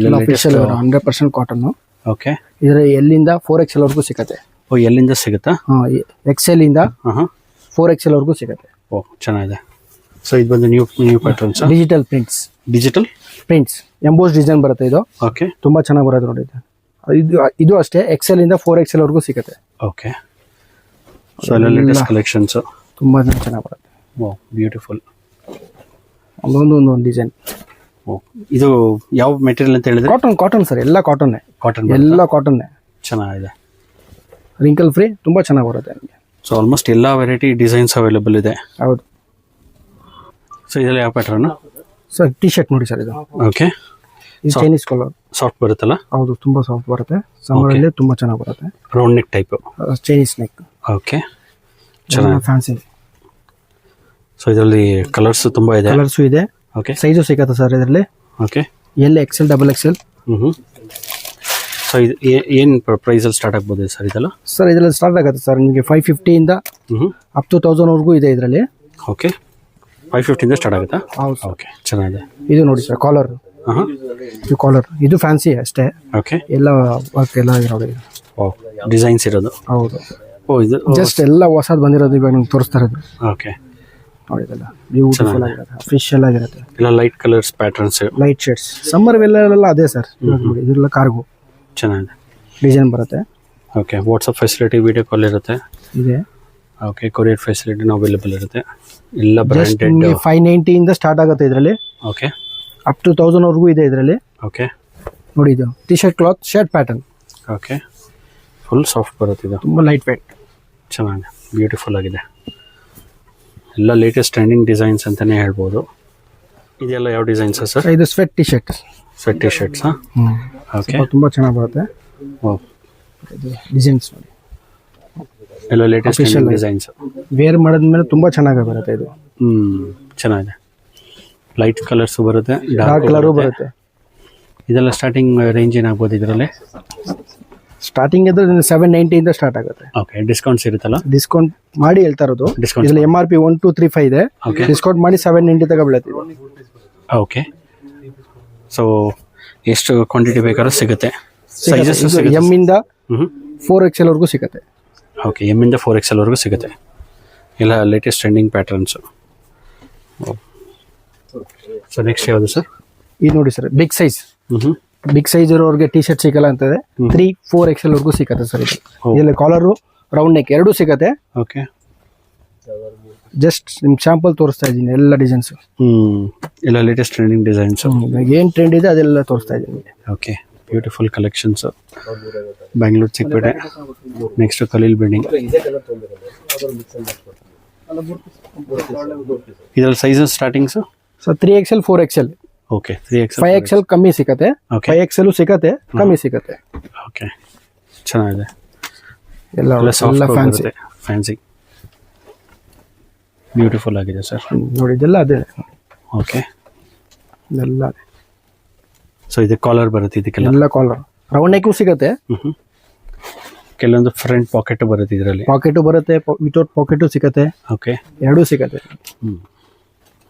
[SPEAKER 1] ಎಲ್ಲ
[SPEAKER 2] ಅಫಿಷಿಯಲ್ 100% ಕಾಟನ್.
[SPEAKER 1] ಓಕೆ,
[SPEAKER 2] ಇದರ ಎಲ್ಲಿಂದ 4XL ವರೆಗೂ ಸಿಗುತ್ತೆ.
[SPEAKER 1] ಎಲ್ಲಿಂದ ಸಿಗುತ್ತಾ?
[SPEAKER 2] XL ಇಂದ 4XL ವರೆಗೂ ಸಿಗುತ್ತೆ.
[SPEAKER 1] ಚೆನ್ನಾಗಿದೆ. ಸೊ ಇದು ಬಂದು new patterns.
[SPEAKER 2] Digital prints emboss design ಬರುತ್ತೆ ಇದು.
[SPEAKER 1] ಓಕೆ,
[SPEAKER 2] ತುಂಬಾ ಚೆನ್ನಾಗಿ ಬರುತ್ತೆ ನೋಡಿ ಇದು ಅಷ್ಟೇ. XL ಇಂದ 4XL ವರೆಗೂ ಸಿಗುತ್ತೆ.
[SPEAKER 1] ಓಕೆ, ಸೊ ಎಲ್ಲ ಲೇಟೆಸ್ಟ್ ಕಲೆಕ್ಷನ್ಸ್
[SPEAKER 2] ತುಂಬಾ ಚೆನ್ನಾಗಿ ಬರುತ್ತೆ.
[SPEAKER 1] ಬ್ಯೂಟಿಫುಲ್.
[SPEAKER 2] ಒಂದೊಂದು ಡಿಸೈನ್.
[SPEAKER 1] ಇದು ಯಾವ ಮೆಟೀರಿಯಲ್ ಅಂತ ಹೇಳಿದ್ರೆ?
[SPEAKER 2] ಕಾಟನ್ ಸರ್, ಎಲ್ಲ ಕಾಟನ್. ಎಲ್ಲ ಕಾಟನ್
[SPEAKER 1] ಚೆನ್ನಾಗಿದೆ,
[SPEAKER 2] ರಿಂಕಲ್ ಫ್ರೀ, ತುಂಬಾ ಚೆನ್ನಾಗಿ ಬರುತ್ತೆ ನಿಮಗೆ.
[SPEAKER 1] ಸೊ ಆಲ್ಮೋಸ್ಟ್ ಎಲ್ಲ ವೆರೈಟಿ ಡಿಸೈನ್ಸ್ ಅವೈಲೇಬಲ್ ಇದೆ.
[SPEAKER 2] ಹೌದು.
[SPEAKER 1] ಸೊ ಇದೆಲ್ಲ ಯಾವ ಪ್ಯಾಟರ್ನ್
[SPEAKER 2] ಸರ್? ಟಿ ಶರ್ಟ್ ನೋಡಿ ಸರ್ ಇದು.
[SPEAKER 1] Okay,
[SPEAKER 2] Chinese colour.
[SPEAKER 1] ಸಾಫ್ಟ್ ಬರುತ್ತಲ್ಲ?
[SPEAKER 2] ಹೌದು, ತುಂಬಾ ಸಾಫ್ಟ್ ಬರುತ್ತೆ. ಸಮ್ಮರ್ ಅಲ್ಲಿ ತುಂಬಾ ಚೆನ್ನಾಗಿ ಬರುತ್ತೆ.
[SPEAKER 1] Round neck type,
[SPEAKER 2] Chinese neck.
[SPEAKER 1] Okay, ಚೆನ್ನಾಗಿ
[SPEAKER 2] ಫ್ಯಾನ್ಸಿ.
[SPEAKER 1] ಸೊ ಇದರಲ್ಲಿ ಕಲರ್ಸ್ ತುಂಬಾ ಇದೆ.
[SPEAKER 2] ಕಲರ್ಸ್ ಇದೆ.
[SPEAKER 1] ಓಕೆ,
[SPEAKER 2] ಸೈಜು ಸಿಗುತ್ತೆ ಸರ್ ಇದರಲ್ಲಿ.
[SPEAKER 1] Okay,
[SPEAKER 2] L, XL, XXL.
[SPEAKER 1] So ಇದು ಏನು ಪ್ರೈಸ್ ಅಲ್ಲಿ ಸ್ಟಾರ್ಟ್ ಆಗ್ಬೋದು ಸರ್ ಇದೆಲ್ಲ?
[SPEAKER 2] ಸರ್ ಇದರಲ್ಲಿ ಸ್ಟಾರ್ಟ್ ಆಗುತ್ತೆ ಸರ್ ನಿಮಗೆ 550 ಇಂದ ಅಪ್ ಟು 1000 ವರೆಗೂ ಇದೆ ಇದರಲ್ಲಿ.
[SPEAKER 1] ಓಕೆ, 550 ಇಂದ ಸ್ಟಾರ್ಟ್ ಆಗುತ್ತಾ?
[SPEAKER 2] ಹೌದು.
[SPEAKER 1] ಓಕೆ, ಚೆನ್ನಾಗಿದೆ.
[SPEAKER 2] ಇದು ನೋಡಿ ಸರ್, ಕಾಲರ್. ಇದು ಫ್ಯಾನ್ಸಿ ಅಷ್ಟೇ.
[SPEAKER 1] ಓಕೆ,
[SPEAKER 2] ಎಲ್ಲ ವರ್ಕ್ ಎಲ್ಲ ನೋಡಿ.
[SPEAKER 1] ಡಿಸೈನ್ಸ್ ಇರೋದು.
[SPEAKER 2] ಹೌದು.
[SPEAKER 1] ಇದು
[SPEAKER 2] ಜಸ್ಟ್ ಎಲ್ಲ ಹೊಸದು ಬಂದಿರೋದು ಇವಾಗ ನಿಮ್ಗೆ ತೋರಿಸ್ತಾ ಇರೋದು.
[SPEAKER 1] ಓಕೆ,
[SPEAKER 2] ನೋಡಿ ಇದೆಲ್ಲ ಬ್ಯೂಟಿಫುಲ್ ಆಗಿರುತ್ತೆ, ಅಫಿಷಿಯಲ್ ಆಗಿರುತ್ತೆ.
[SPEAKER 1] ಎಲ್ಲ light colours, patterns,
[SPEAKER 2] light shades. Summer ಎಲ್ಲ ಅದೇ ಸರ್. ನೋಡಿ ಇದೆಲ್ಲ ಕಾರ್ಗೋ
[SPEAKER 1] ಚೆನ್ನಾಗಿದೆ,
[SPEAKER 2] ಡಿಸೈನ್ ಬರುತ್ತೆ.
[SPEAKER 1] Okay, WhatsApp facility, video call ಇರುತ್ತೆ.
[SPEAKER 2] ಇದೆ.
[SPEAKER 1] ಓಕೆ, ಕೊರಿಯರ್ ಫೆಸಿಲಿಟಿನೂ ಅವೈಲೇಬಲ್ ಇರುತ್ತೆ. ಎಲ್ಲ ಬ್ರ್ಯಾಂಡೆಡ್.
[SPEAKER 2] 590 ಇಂದ ಸ್ಟಾರ್ಟ್ ಆಗುತ್ತೆ ಇದರಲ್ಲಿ.
[SPEAKER 1] ಓಕೆ,
[SPEAKER 2] ಅಪ್ ಟು 1000 ವರೆಗೂ ಇದೆ ಇದರಲ್ಲಿ.
[SPEAKER 1] ಓಕೆ,
[SPEAKER 2] ನೋಡಿ ಇದು T shirt cloth, shirt pattern.
[SPEAKER 1] Okay, full soft ಬರುತ್ತೆ ಇದು.
[SPEAKER 2] ತುಂಬ ಲೈಟ್ ವೇಟ್,
[SPEAKER 1] ಚೆನ್ನಾಗಿದೆ, ಬ್ಯೂಟಿಫುಲ್ ಆಗಿದೆ. ಎಲ್ಲ ಲೇಟೆಸ್ಟ್ ಟ್ರೆಂಡಿಂಗ್ ಡಿಸೈನ್ಸ್ ಅಂತಲೇ ಹೇಳ್ಬೋದು. ಇದೆಲ್ಲ ಯಾವ ಡಿಸೈನ್ಸ್ ಸರ್?
[SPEAKER 2] ಇದು sweat T shirt.
[SPEAKER 1] Sweat T ಶರ್ಟ್ಸಾ? ಓಕೆ,
[SPEAKER 2] ತುಂಬ ಚೆನ್ನಾಗಿ ಬರುತ್ತೆ. ಡಿಸೈನ್ಸ್ ನೋಡಿ,
[SPEAKER 1] ಎಲ್ಲ ಲೇಟೆಸ್ಟ್ ಡಿಸೈನ್ಸ್.
[SPEAKER 2] ವೇರ್ ಮಾಡಿದ್ಮೇಲೆ ತುಂಬ ಚೆನ್ನಾಗಿ ಬರುತ್ತೆ ಇದು.
[SPEAKER 1] ಚೆನ್ನಾಗಿದೆ. ಲೈಟ್ ಕಲರ್ಸ್ ಬರುತ್ತೆ,
[SPEAKER 2] ಡಾರ್ಕ್ ಕಲರು ಬರುತ್ತೆ.
[SPEAKER 1] ಇದೆಲ್ಲ ಸ್ಟಾರ್ಟಿಂಗ್ ರೇಂಜ್ ಏನಾಗ್ಬೋದು ಇದರಲ್ಲಿ?
[SPEAKER 2] ಸ್ಟಾರ್ಟಿಂಗ್ ಇದ್ರೆ 790 ಇಂದ ಸ್ಟಾರ್ಟ್ ಆಗುತ್ತೆ.
[SPEAKER 1] ಓಕೆ, ಡಿಸ್ಕೌಂಟ್ಸ್ ಇರುತ್ತಲ್ಲ?
[SPEAKER 2] ಡಿಸ್ಕೌಂಟ್ ಮಾಡಿ ಹೇಳ್ತಾ ಇರೋದು. ಇದರಲ್ಲಿ MRP 1235 ಇದೆ. ಡಿಸ್ಕೌಂಟ್ ಮಾಡಿ 790 ತಗ ಬೀಳುತ್ತೆ.
[SPEAKER 1] ಓಕೆ, ಸೊ ಎಷ್ಟು ಕ್ವಾಂಟಿಟಿ ಬೇಕಾದ್ರೂ ಸಿಗುತ್ತೆ.
[SPEAKER 2] ಎಮ್ ಇಂದ 4XL ವರೆಗೂ ಸಿಗುತ್ತೆ.
[SPEAKER 1] ಓಕೆ, ಎಮ್ ಇಂದ 4XL ವರೆಗೂ ಸಿಗುತ್ತೆ. ಎಲ್ಲ latest trending patterns. So next ಯಾವುದು ಸರ್?
[SPEAKER 2] ಇದು ನೋಡಿ sir, big size. Big size ಇರೋರಿಗೆ ಟಿ ಶರ್ಟ್ ಸಿಗಲ್ಲ ಅಂತದೆ. 3-4XL ವರೆಗೂ ಸಿಗುತ್ತೆ ಸರ್ ಇದು. ಇದರಲ್ಲಿ ಕಾಲರು, ರೌಂಡ್ ನೆಕ್ ಎರಡೂ ಸಿಗುತ್ತೆ.
[SPEAKER 1] ಓಕೆ,
[SPEAKER 2] ಜಸ್ಟ್ ನಿಮ್ಗೆ ಸ್ಯಾಂಪಲ್ ತೋರಿಸ್ತಾ ಇದ್ದೀನಿ ಎಲ್ಲ ಡಿಸೈನ್ಸ್.
[SPEAKER 1] ಎಲ್ಲ ಲೇಟೆಸ್ಟ್ ಟ್ರೆಂಡಿಂಗ್ ಡಿಸೈನ್ಸ್.
[SPEAKER 2] ಏನು ಟ್ರೆಂಡ್ ಇದೆ ಅದೆಲ್ಲ ತೋರಿಸ್ತಾ ಇದ್ದೀನಿ.
[SPEAKER 1] Okay, beautiful collections. Bangalore Chickpet, next Khaleel building. ಇದ್ರಲ್ಲಿ ಸೈಜಸ್ ಸ್ಟಾರ್ಟಿಂಗ್ಸು
[SPEAKER 2] so 3XL 4XL
[SPEAKER 1] okay 3X
[SPEAKER 2] 5XL ಕಮ್ಮಿ ಸಿಗತ್ತೆ,
[SPEAKER 1] Okay.
[SPEAKER 2] 5XL ಸಿಗತ್ತೆ, ಕಮ್ಮಿ ಸಿಗತ್ತೆ.
[SPEAKER 1] ಓಕೆ ಚೆನ್ನಾಗಿದೆ.
[SPEAKER 2] ಎಲ್ಲ
[SPEAKER 1] ಎಲ್ಲ ಸಾಫ್ಟ್
[SPEAKER 2] ಎಲ್ಲ ಫ್ಯಾನ್ಸಿ
[SPEAKER 1] ಬರುತ್ತೆ, ಫ್ಯಾನ್ಸಿ ಬ್ಯೂಟಿಫುಲ್ ಆಗಿದೆ ಸರ್.
[SPEAKER 2] ನೋಡಿ, ಇದೆಲ್ಲ ಅದೇ,
[SPEAKER 1] ಓಕೆ
[SPEAKER 2] ಇದೆಲ್ಲ ಅದೇ.
[SPEAKER 1] ಸೊ ಇದು ಕಾಲರ್ ಬರುತ್ತೆ ಇದಕ್ಕೆಲ್ಲ.
[SPEAKER 2] ಎಲ್ಲ ಕಾಲರ್ ರೌಂಡ್ ನೆಕ್ಕು ಸಿಗತ್ತೆ,
[SPEAKER 1] ಕೆಲವೊಂದು ಫ್ರಂಟ್ ಪಾಕೆಟ್ ಬರುತ್ತೆ ಇದರಲ್ಲಿ.
[SPEAKER 2] ಪಾಕೆಟು ಬರುತ್ತೆ, ವಿತೌಟ್ ಪಾಕೆಟು ಸಿಗತ್ತೆ,
[SPEAKER 1] ಓಕೆ
[SPEAKER 2] ಎರಡೂ ಸಿಗತ್ತೆ.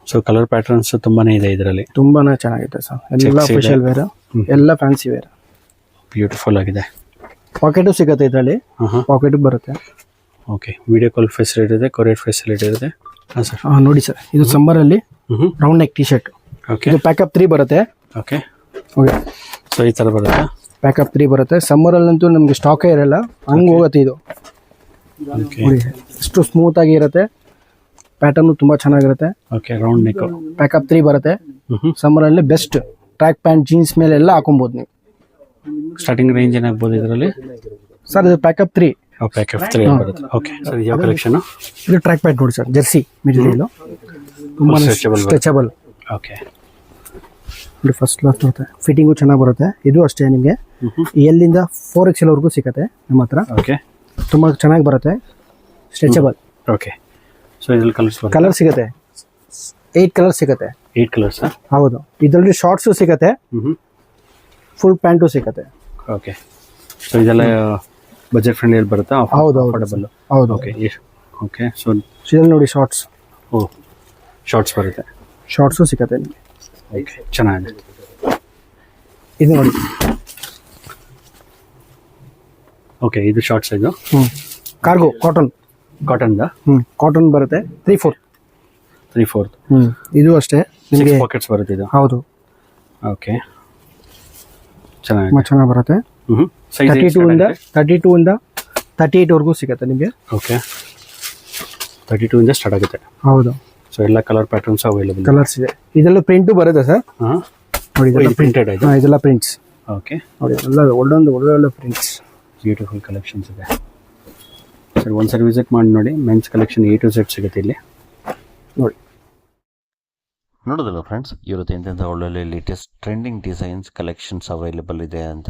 [SPEAKER 1] ಸೊ ಕಲರ್ ಪ್ಯಾಟರ್ನ್ಸ್ ತುಂಬಾನೇ ಇದೆ ಇದರಲ್ಲಿ.
[SPEAKER 2] ತುಂಬಾನೇ ಚೆನ್ನಾಗಿದೆ ಸರ್, ಎಲ್ಲ
[SPEAKER 1] Checks ಇದೆ.
[SPEAKER 2] ಸ್ಪೆಷಲ್ ವೇರ್, ಎಲ್ಲ ಫ್ಯಾನ್ಸಿ ವೇರ್.
[SPEAKER 1] ಬ್ಯೂಟಿಫುಲ್ ಆಗಿದೆ.
[SPEAKER 2] ಪಾಕೆಟು ಸಿಗತ್ತೆ ಇದರಲ್ಲಿ, ಪಾಕೆಟ್ ಬರುತ್ತೆ.
[SPEAKER 1] ಓಕೆ ವಿಡಿಯೋ ಕಾಲ್ ಫೆಸಿಲಿಟಿ ಇದೆ, ಕೊರಿಯರ್ ಫೆಸಿಲಿಟಿ ಇದೆ. ಹಾಂ ಸರ್.
[SPEAKER 2] ನೋಡಿ ಸರ್, ಇದು ಸಮ್ಮರ್ ಅಲ್ಲಿ round neck T shirt.
[SPEAKER 1] Okay
[SPEAKER 2] ಇದು ಪ್ಯಾಕಪ್ 3 ಬರುತ್ತೆ.
[SPEAKER 1] ಓಕೆ
[SPEAKER 2] ಓಕೆ,
[SPEAKER 1] ಸೊ ಈ ಥರ ಬರುತ್ತೆ.
[SPEAKER 2] ಪ್ಯಾಕಪ್ 3 ಬರುತ್ತೆ. ಸಮ್ಮರ್ ಅಲ್ಲಂತೂ ನಮ್ಗೆ ಸ್ಟಾಕೇ ಇರಲ್ಲ, ಹಂಗ್ ಹೋಗುತ್ತೆ ಇದು.
[SPEAKER 1] ಓಕೆ
[SPEAKER 2] ನೋಡಿ, ಎಷ್ಟು ಸ್ಮೂತ್ ಆಗಿ ಇರುತ್ತೆ, ಪ್ಯಾಟರ್ನ್ ತುಂಬಾ ಚೆನ್ನಾಗಿರುತ್ತೆ.
[SPEAKER 1] Okay round neck.
[SPEAKER 2] ಪ್ಯಾಕಪ್ 3 ಬರುತ್ತೆ. ಸಮ್ಮರ್ ಅಲ್ಲಿ ಬೆಸ್ಟ್ ಟ್ರ್ಯಾಕ್ ಪ್ಯಾಂಟ್ ಜೀನ್ಸ್ ಮೇಲೆ ಎಲ್ಲ ಹಾಕೊಬಹುದು ನೀವು.
[SPEAKER 1] ಸ್ಟಾರ್ಟಿಂಗ್ ರೇಂಜ್ ಏನಾಗ್ಬೋದು ಇದರಲ್ಲಿ?
[SPEAKER 2] ಸರ್ ಇದು ಪ್ಯಾಕಪ್ 3.
[SPEAKER 1] ಪ್ಯಾಕೆಟ್ 3 ಬರುತ್ತೆ. ಓಕೆ ಸರ್, ಯಾವ ಕಲೆಕ್ಷನ್?
[SPEAKER 2] ಇದು ಟ್ರ್ಯಾಕ್ ಪ್ಯಾಂಟ್ ನೋಡಿ ಸರ್, ಜರ್ಸಿ ಮೆಟೀರಿಯಲ್, ತುಂಬಾ
[SPEAKER 1] Stretchable
[SPEAKER 2] ಸ್ಟ್ರೆಚಬಲ್.
[SPEAKER 1] ಓಕೆ
[SPEAKER 2] ನೋಡಿ, ಫಸ್ಟ್ ಕ್ಲಾಸ್ ಬರುತ್ತೆ, ಫಿಟ್ಟಿಂಗು ಚೆನ್ನಾಗಿ ಬರುತ್ತೆ. ಇದು ಅಷ್ಟೇ, ನಿಮಗೆ ಎಲ್ಲಿಂದ 4XL ವರೆಗೂ ಸಿಗುತ್ತೆ ನಮ್ಮ ಹತ್ರ.
[SPEAKER 1] ಓಕೆ
[SPEAKER 2] ತುಂಬಾ ಚೆನ್ನಾಗಿ ಬರುತ್ತೆ, ಸ್ಟ್ರೆಚಬಲ್.
[SPEAKER 1] ಓಕೆ ಸೊ ಇದ್ರಲ್ಲಿ ಕಲರ್ಸ್ ಬರುತ್ತೆ.
[SPEAKER 2] ಕಲರ್ ಸಿಗುತ್ತೆ, 8 ಕಲರ್ ಸಿಗುತ್ತೆ.
[SPEAKER 1] 8 ಕಲರ್ಸ್.
[SPEAKER 2] ಹೌದು, ಇದರಲ್ಲಿ ಶಾರ್ಟ್ಸು ಸಿಗುತ್ತೆ, ಫುಲ್ ಪ್ಯಾಂಟು ಸಿಗುತ್ತೆ.
[SPEAKER 1] ಓಕೆ ಸೊ ಇದೆಲ್ಲ ಬಜೆಟ್ ಫ್ರೆಂಡ್ಲಿ ಬರುತ್ತಾ?
[SPEAKER 2] ಹೌದು,
[SPEAKER 1] ಅಫೋರ್ಡಬಲ್.
[SPEAKER 2] ಹೌದು.
[SPEAKER 1] ಓಕೆ ಓಕೆ ಸೊ
[SPEAKER 2] ಇದರಲ್ಲಿ ನೋಡಿ ಶಾರ್ಟ್ಸ್,
[SPEAKER 1] ಓ ಶಾರ್ಟ್ಸ್ ಬರುತ್ತೆ.
[SPEAKER 2] ಶಾರ್ಟ್ಸು ಸಿಗುತ್ತೆ ನಿಮಗೆ.
[SPEAKER 1] ಓಕೆ ಚೆನ್ನಾಗಿದೆ.
[SPEAKER 2] ಇದು ನೋಡಿ,
[SPEAKER 1] ಓಕೆ ಇದು ಶಾರ್ಟ್ಸ್, ಇದು
[SPEAKER 2] ಕಾರ್ಗೋ ಕಾಟನ್,
[SPEAKER 1] ಕಾಟನ್ದ.
[SPEAKER 2] ಕಾಟನ್ ಬರುತ್ತೆ, 3/4.
[SPEAKER 1] 3/4.
[SPEAKER 2] ಇದು ಅಷ್ಟೇ ನಿಮಗೆ.
[SPEAKER 1] ಪಾಕೆಟ್ಸ್ ಬರುತ್ತೆ ಇದು.
[SPEAKER 2] ಹೌದು,
[SPEAKER 1] ಓಕೆ ಚೆನ್ನಾಗಿದೆ.
[SPEAKER 2] ತುಂಬಾ ಚೆನ್ನಾಗಿ ಬರುತ್ತೆ.
[SPEAKER 1] ಸೈಜ್
[SPEAKER 2] 32 ಇಂದ 38 ವರೆಗೂ ಸಿಗುತ್ತೆ ನಿಮಗೆ.
[SPEAKER 1] ಓಕೆ 32 ಇಂದ ಸ್ಟಾರ್ಟ್ ಆಗುತ್ತೆ.
[SPEAKER 2] ಹೌದು,
[SPEAKER 1] ಸೊ ಎಲ್ಲ ಕಲರ್ ಪ್ಯಾಟರ್ನ್ಸ್ ಅವೈಲೇಬಲ್.
[SPEAKER 2] ಕಲರ್ಸ್ ಇದೆ. ಇದೆಲ್ಲ ಪ್ರಿಂಟು ಬರುತ್ತೆ ಸರ್.
[SPEAKER 1] ಹಾಂ
[SPEAKER 2] ನೋಡಿ, ಇದೆಲ್ಲ
[SPEAKER 1] ಪ್ರಿಂಟೆಡ್ ಆಯ್ತು.
[SPEAKER 2] ಇದೆಲ್ಲ ಪ್ರಿಂಟ್ಸ್.
[SPEAKER 1] ಓಕೆ
[SPEAKER 2] ನೋಡಿ, ಎಲ್ಲ ಒಳ್ಳೊಳ್ಳೆ ಪ್ರಿಂಟ್ಸ್,
[SPEAKER 1] ಬ್ಯೂಟಿಫುಲ್ ಕಲೆಕ್ಷನ್ಸ್ ಇದೆ ಸರ್. ಒಂದ್ಸರಿ ವಿಸಿಟ್ ಮಾಡಿ ನೋಡಿ. Men's collection A to Z ಸಿಗುತ್ತೆ ಇಲ್ಲಿ
[SPEAKER 2] ನೋಡಿ.
[SPEAKER 3] ನೋಡೋದಲ್ಲ ಫ್ರೆಂಡ್ಸ್, ಇವ್ರ ಹತ್ರ ಎಂತೆಂಥ ಒಳ್ಳೊಳ್ಳೆ latest trending designs collections available ಇದೆ ಅಂತ.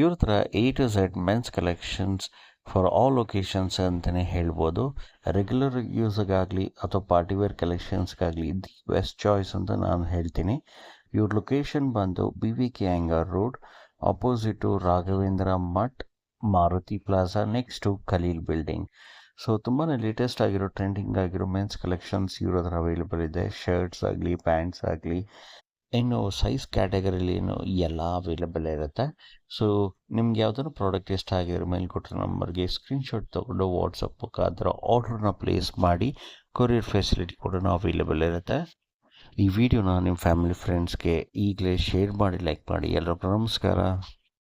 [SPEAKER 3] ಇವ್ರ ಹತ್ರ A to Z men's collections for all occasions ಅಂತಲೇ ಹೇಳ್ಬೋದು. ರೆಗ್ಯುಲರ್ ಯೂಸ್ಗಾಗಲಿ ಅಥವಾ ಪಾರ್ಟಿವೇರ್ ಕಲೆಕ್ಷನ್ಸ್ಗಾಗಲಿ ದಿ ಬೆಸ್ಟ್ ಚಾಯ್ಸ್ ಅಂತ ನಾನು ಹೇಳ್ತೀನಿ. ಇವ್ರ ಲೊಕೇಶನ್ ಬಂದು BVK Iyengar ರೋಡ್, opposite Raghavendra Math, Maruti plaza, next Khaleel building. So ತುಂಬಾ ಲೇಟೆಸ್ಟ್ ಆಗಿರೋ ಟ್ರೆಂಡಿಂಗ್ ಆಗಿರೋ ಮೆನ್ಸ್ ಕಲೆಕ್ಷನ್ಸ್ ಇವ್ರ ಹತ್ರ ಅವೈಲೇಬಲ್ ಇದೆ. ಶರ್ಟ್ಸ್ ಆಗಲಿ, ಪ್ಯಾಂಟ್ಸ್ ಆಗಲಿ, ಇನ್ನು ಸೈಜ್ ಕ್ಯಾಟಗರಿಲಿ ಎಲ್ಲ ಅವೈಲೇಬಲ್ ಇರುತ್ತೆ. ಸೊ ನಿಮ್ಗೆ ಯಾವ್ದಾದ್ರು ಪ್ರಾಡಕ್ಟ್ ಇಷ್ಟ ಆಗಿರೋ ಮೇಲೆ ಕೊಟ್ಟರೆ ನಂಬರ್ಗೆ ಸ್ಕ್ರೀನ್ಶಾಟ್ ತೊಗೊಂಡು ವಾಟ್ಸಪ್ ಮುಖಾಂತರ ಆರ್ಡ್ರನ್ನ ಪ್ಲೇಸ್ ಮಾಡಿ. ಕೊರಿಯರ್ ಫೆಸಿಲಿಟಿ ಕೂಡ ಅವೈಲೇಬಲ್ ಇರುತ್ತೆ. ಈ ವಿಡಿಯೋನ ನಿಮ್ಮ ಫ್ಯಾಮಿಲಿ ಫ್ರೆಂಡ್ಸ್ಗೆ ಈಗಲೇ ಶೇರ್ ಮಾಡಿ, ಲೈಕ್ ಮಾಡಿ. ಎಲ್ಲರಿಗೂ ನಮಸ್ಕಾರ.